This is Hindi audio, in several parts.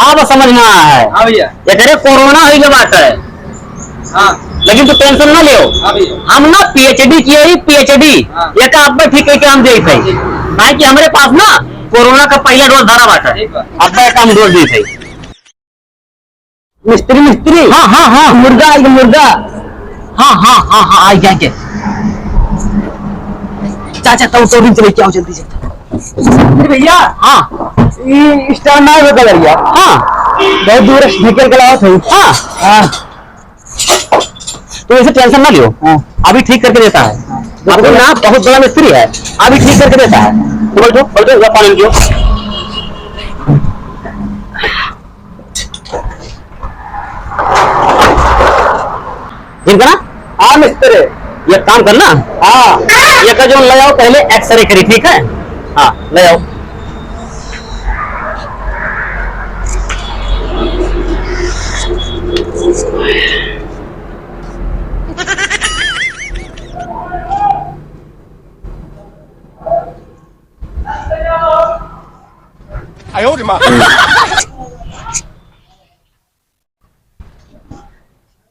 अब समझ में आया है। हाँ भैया। ये करे कोरोना हुई के बात है। हाँ लेकिन तू टेंशन ना लियो। हाँ भैया। हम ना पीएचडी किए ही पीएचडी। हाँ। ये का अब ठीक है कि हम दे थे भाई कि हमारे पास ना कोरोना का पहला डोज धरा बात है। अब काम डोज दी थे। मिस्त्री मिस्त्री। हाँ हाँ हाँ मुर्गा आई मुर्गा। हाँ हाँ हाँ हाँ आई जाएंगे। चाचा तो चले क्या जल्दी से भैया। हाँ ये स्टार ना हो कलरिया। हाँ बहुत दूर निकल के लाओ थे। हाँ हाँ तो इसे टेंशन ना लियो। हाँ अभी ठीक करके देता है। आपको ना बहुत बड़ा मिस्त्री है, अभी ठीक करके देता है। तो बोल पानी लियो। इनका ना हाँ मिस्त्री। ये काम करना। हाँ ये का जो ले आओ पहले एक्सरे करी, ठीक है? हाँ ले आओ।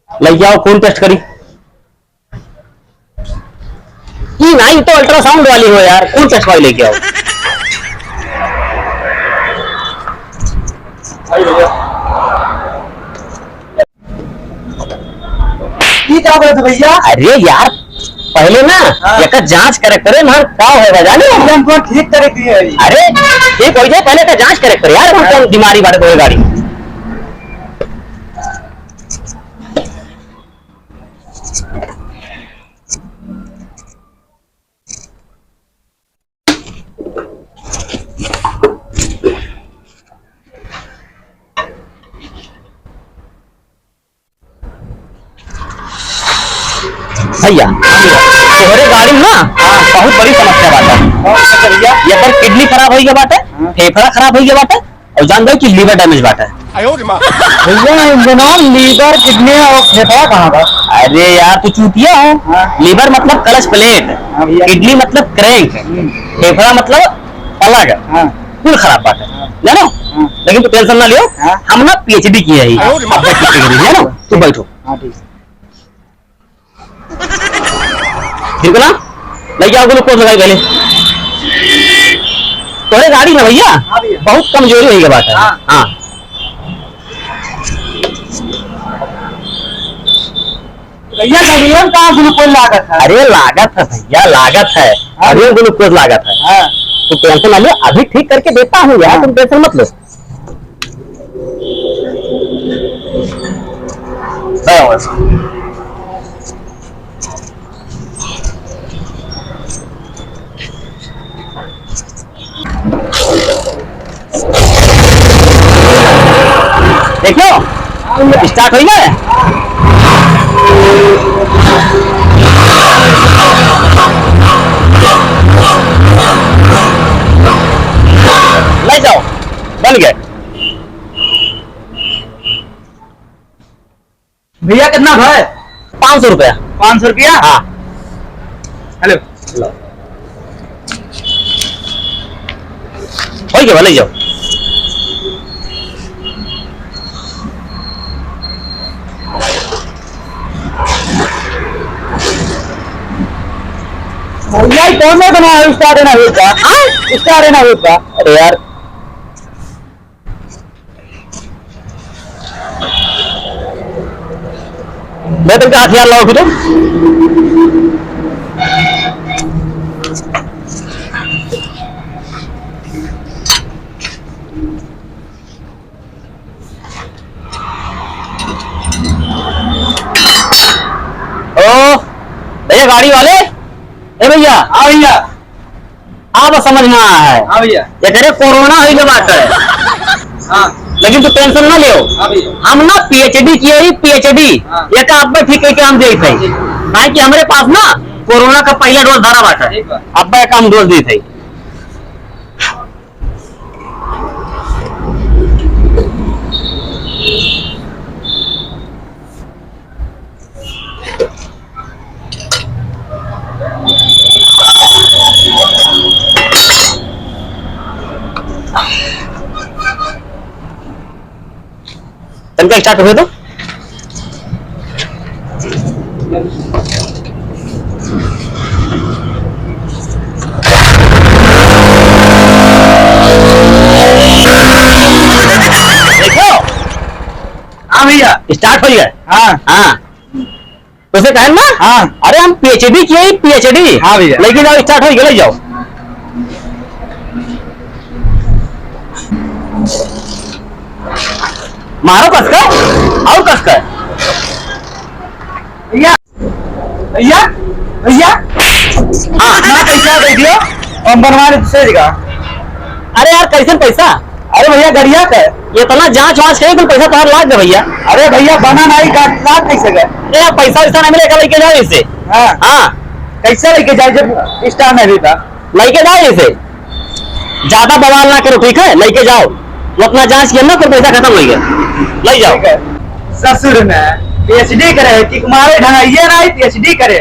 ले जाओ खून टेस्ट करी। नहीं तो अल्ट्रासाउंड वाली हो यार, खून टेस्ट वाली लेके आओ। ये क्या बोलते भैया? अरे यार पहले ना एक जांच करे करे ना क्या है जाने हमको ठीक करे दिए। अरे ठीक हो जाए, पहले का जांच करे करे यार। कौन बीमारी बारे कोई गाड़ी भैया तोहरे गाड़ी में ना बहुत बड़ी समस्या बात है भैया। ये पर किडनी खराब हो गया बात है, फेफड़ा खराब हो गया बात है, और जान दो कि लीवर डैमेज बात है। भैया लीवर किडनी और फेफड़ा कहाँ था? अरे यार तू चूतिया हो। लीवर मतलब क्लच प्लेट, किडनी मतलब क्रैंक, फेफड़ा मतलब पलग। कुल खराब बात है जानो। लेकिन तू टेंशन ना लियो, हम ना पीएचडी किए ही जानो। तू बैठो ठीक है ना। ले जाओ ग्लूकोज लगाई पहले। तोरे गाड़ी में भैया बहुत कमजोरी हुई बात है। हाँ भैया कहाँ ग्लूकोज लागत है? अरे लागत है भैया, लागत है। अभी ग्लूकोज लागत है। तो टेंशन ना लो, अभी ठीक करके देता हूँ यार, तुम टेंशन मत लो। देखो स्टार्ट हो गया। ले जाओ बन गए। भैया कितना है? 500 रुपया। 500 रुपया? हाँ हेलो हो गया, ले जाओ। भैया कौन सा बना है? स्टार है ना होगा? स्टार है ना होगा? अरे यार मैं तुमका हथियार लाओ फिर। ओ भैया गाड़ी वाले, ए भैया। हाँ भैया। अब समझ में आया है। हाँ भैया। ये करे कोरोना हुई के बात है। हाँ लेकिन तू टेंशन ना लियो। हाँ भैया। हम ना पीएचडी किए ही पीएचडी। ये का अब ठीक है कि हम दे थे कि हमारे पास ना कोरोना का पहला डोज धरा बात है। अब काम डोज दी थी। तनका स्टार्ट हुए तो देखो। हाँ भैया। स्टार्ट हो गया। हाँ हाँ तो उसे कहें ना। हाँ अरे हम पीएचडी किए, पीएचडी। हाँ भैया। लेकिन जाओ स्टार्ट हो गया, ले जाओ। मारो कसकर और कसकर। भैया भैया भैया हाँ ना पैसा दे दियो और बनवाने से जगह। अरे यार कैसे पैसा? अरे भैया गरिया का इतना जांच वाँच है तो पैसा तुम्हारा लाग दे भैया। अरे भैया बना नहीं लाग नहीं सके। अरे यार पैसा वैसा नहीं मिलेगा, लेके जाओ इसे। हाँ हाँ कैसे लेके जाए जब स्टार नहीं था। लेके जाओ इसे, ज्यादा बवाल ना करो ठीक है, लेके जाओ। वो अपना जांच किया ना, फिर पैसा खत्म हो गया, ले जाओ। ससुर ने पीएचडी करे कि मारे ढंगाइए ना पीएचडी करे